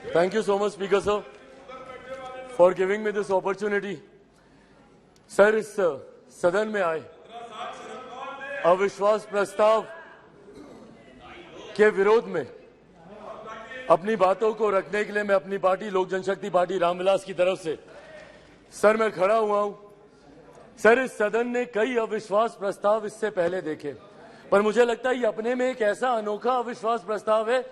Thank you so much, Speaker sir, for giving me this opportunity. Sir, इस सदन में आए अविश्वास प्रस्ताव के विरोध में अपनी बातों को रखने के लिए मैं अपनी पार्टी लोक जनशक्ति पार्टी रामविलास की तरफ से सर मैं खड़ा हुआ हूं। सर, इस सदन ने कई अविश्वास प्रस्ताव इससे पहले देखे, पर मुझे लगता है ये अपने में एक ऐसा अनोखा अविश्वास प्रस्ताव है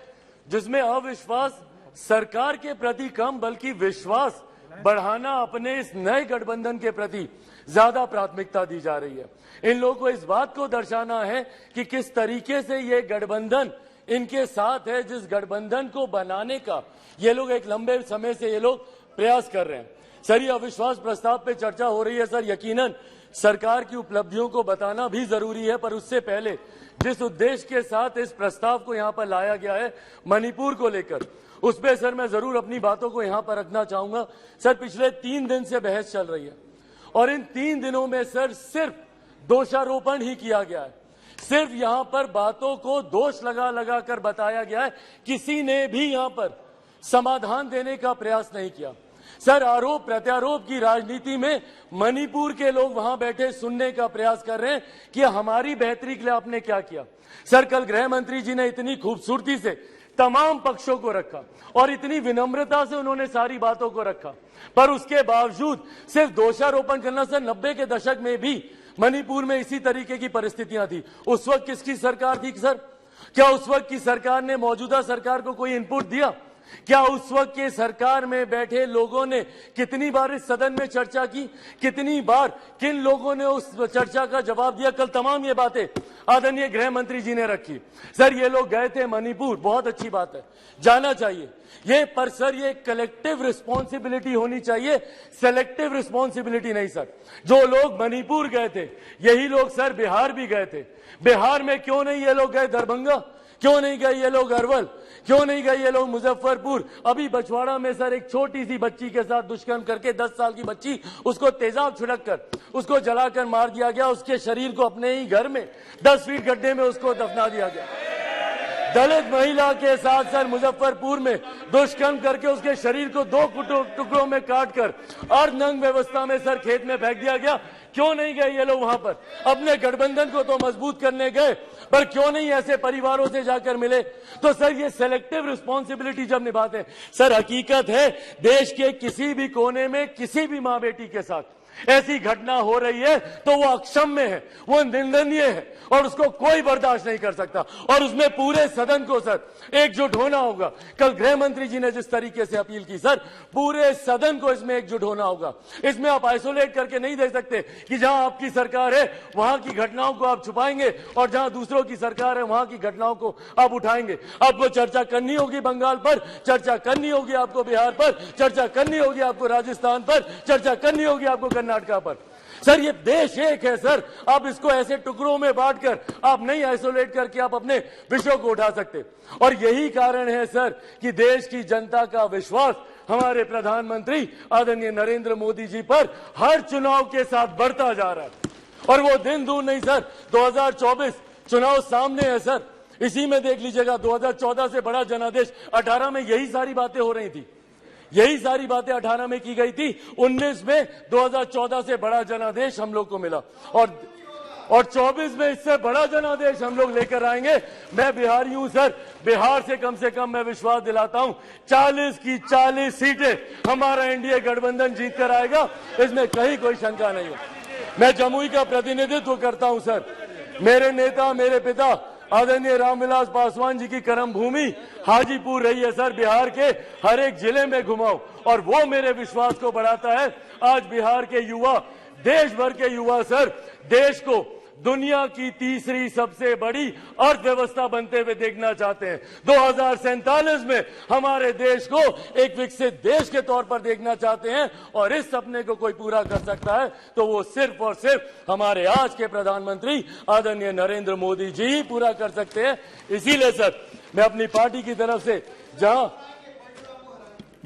जिसमें अविश्वास सरकार के प्रति कम बल्कि विश्वास बढ़ाना अपने इस नए गठबंधन के प्रति ज्यादा प्राथमिकता दी जा रही है। इन लोगों को इस बात को दर्शाना है कि किस तरीके से ये गठबंधन इनके साथ है, जिस गठबंधन को बनाने का ये लोग एक लंबे समय से ये लोग प्रयास कर रहे हैं। सर, ये अविश्वास प्रस्ताव पे चर्चा हो रही है। सर, यकीनन सरकार की उपलब्धियों को बताना भी जरूरी है, पर उससे पहले जिस उद्देश्य के साथ इस प्रस्ताव को यहाँ पर लाया गया है मणिपुर को लेकर, उस पर सर मैं जरूर अपनी बातों को यहाँ पर रखना चाहूंगा। सर, पिछले 3 दिन से बहस चल रही है और इन 3 दिनों में सर सिर्फ दोषारोपण ही किया गया है। सिर्फ यहाँ पर बातों को दोष लगा कर बताया गया है, किसी ने भी यहाँ पर समाधान देने का प्रयास नहीं किया। सर, आरोप प्रत्यारोप की राजनीति में मणिपुर के लोग वहां बैठे सुनने का प्रयास कर रहे हैं कि हमारी बेहतरी के लिए आपने क्या किया। सर, कल गृह मंत्री जी ने इतनी खूबसूरती से तमाम पक्षों को रखा और इतनी विनम्रता से उन्होंने सारी बातों को रखा, पर उसके बावजूद सिर्फ दोषारोपण करना। सर, 90 के दशक में भी मणिपुर में इसी तरीके की परिस्थितियां थी। उस वक्त किसकी सरकार थी सर? क्या उस वक्त की सरकार ने मौजूदा सरकार को कोई इनपुट दिया? क्या उस वक्त के सरकार में बैठे लोगों ने कितनी बार इस सदन में चर्चा की? कितनी बार किन लोगों ने उस चर्चा का जवाब दिया? कल तमाम ये बातें आदरणीय गृह मंत्री जी ने रखी। सर, ये लोग गए थे मणिपुर, बहुत अच्छी बात है, जाना चाहिए ये, पर सर ये कलेक्टिव रिस्पॉन्सिबिलिटी होनी चाहिए, सेलेक्टिव रिस्पॉन्सिबिलिटी नहीं। सर, जो लोग मणिपुर गए थे यही लोग सर बिहार भी गए थे। बिहार में क्यों नहीं ये लोग गए दरभंगा? क्यों नहीं गए ये लोग अरवल? क्यों नहीं गए ये लोग मुजफ्फरपुर? अभी बछवाड़ा में सर एक छोटी सी बच्ची के साथ दुष्कर्म करके 10 साल की बच्ची, उसको तेजाब छिड़क कर उसको जलाकर मार दिया गया। उसके शरीर को अपने ही घर में 10 फीट गड्ढे में उसको दफना दिया गया। दलित महिला के साथ सर मुजफ्फरपुर में दुष्कर्म करके उसके शरीर को 2 टुकड़ों में काटकर अर्धनग्न व्यवस्था में सर खेत में फेंक दिया गया। क्यों नहीं गए ये लोग वहां पर? अपने गठबंधन को तो मजबूत करने गए, पर क्यों नहीं ऐसे परिवारों से जाकर मिले? तो सर ये सेलेक्टिव रिस्पॉन्सिबिलिटी जब निभाते हैं, सर हकीकत है देश के किसी भी कोने में किसी भी मां बेटी के साथ ऐसी घटना हो रही है तो वो अक्षम्य है, वो निंदनीय है और उसको कोई बर्दाश्त नहीं कर सकता। और उसमें पूरे सदन को सर एकजुट होना होगा। कल गृह मंत्री जी ने जिस तरीके से अपील की, सर पूरे सदन को इसमें एकजुट होना होगा। इसमें आप आइसोलेट करके नहीं देख सकते कि जहां आपकी सरकार है वहां की घटनाओं को आप छुपाएंगे और जहां दूसरों की सरकार है वहां की घटनाओं को आप उठाएंगे। आपको चर्चा करनी होगी बंगाल पर, चर्चा करनी होगी आपको बिहार पर, चर्चा करनी होगी आपको राजस्थान पर, चर्चा करनी होगी आपको कर्नाटका पर। सर ये देश एक है सर, आप इसको ऐसे टुकड़ों में बांटकर आप नहीं आइसोलेट करके आप अपने विषयों को उठा सकते। और यही कारण है सर कि देश की जनता का विश्वास हमारे प्रधानमंत्री आदरणीय नरेंद्र मोदी जी पर हर चुनाव के साथ बढ़ता जा रहा है। और वो दिन दूर नहीं सर, 2024 चुनाव सामने है सर। इसी में देख लीजिएगा 2014 से बड़ा जनादेश 18 में यही सारी बातें हो रही थी, यही सारी बातें 18 में की गई थी। 19 में 2014 से बड़ा जनादेश हम लोग को मिला और 24 में इससे बड़ा जनादेश हम लोग लेकर आएंगे। मैं बिहारी हूं सर, बिहार से कम मैं विश्वास दिलाता हूं 40 की 40 सीटें हमारा एनडीए गठबंधन जीत कर आएगा, इसमें कहीं कोई शंका नहीं है। मैं जमुई का प्रतिनिधित्व करता हूं सर। मेरे नेता, मेरे पिता आदरणीय रामविलास पासवान जी की कर्म भूमि हाजीपुर रही है सर। बिहार के हर एक जिले में घुमाओ और वो मेरे विश्वास को बढ़ाता है। आज बिहार के युवा, देश भर के युवा सर देश को दुनिया की तीसरी सबसे बड़ी अर्थव्यवस्था बनते हुए देखना चाहते हैं। 2047 में हमारे देश को एक विकसित देश के तौर पर देखना चाहते हैं और इस सपने को कोई पूरा कर सकता है तो वो सिर्फ और सिर्फ हमारे आज के प्रधानमंत्री आदरणीय नरेंद्र मोदी जी ही पूरा कर सकते हैं। इसीलिए सर मैं अपनी पार्टी की तरफ से जहां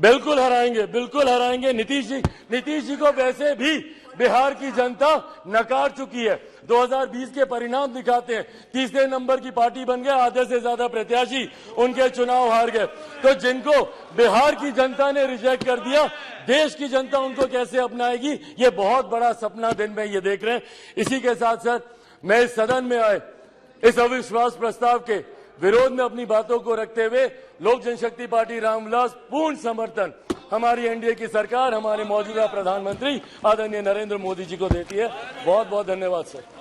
बिल्कुल हराएंगे नीतीश जी को वैसे भी बिहार की जनता नकार चुकी है। 2020 के परिणाम दिखाते हैं। तीसरे नंबर की पार्टी बन गए, आधे से ज्यादा प्रत्याशी उनके चुनाव हार गए। तो जिनको बिहार की जनता ने रिजेक्ट कर दिया, देश की जनता उनको कैसे अपनाएगी, ये बहुत बड़ा सपना दिन में ये देख रहे हैं। इसी के साथ साथ मैं इस सदन में आए इस अविश्वास प्रस्ताव के विरोध में अपनी बातों को रखते हुए लोक जनशक्ति पार्टी रामविलास पूर्ण समर्थन हमारी एनडीए की सरकार, हमारे मौजूदा प्रधानमंत्री आदरणीय नरेंद्र मोदी जी को देती है। बहुत बहुत धन्यवाद सर।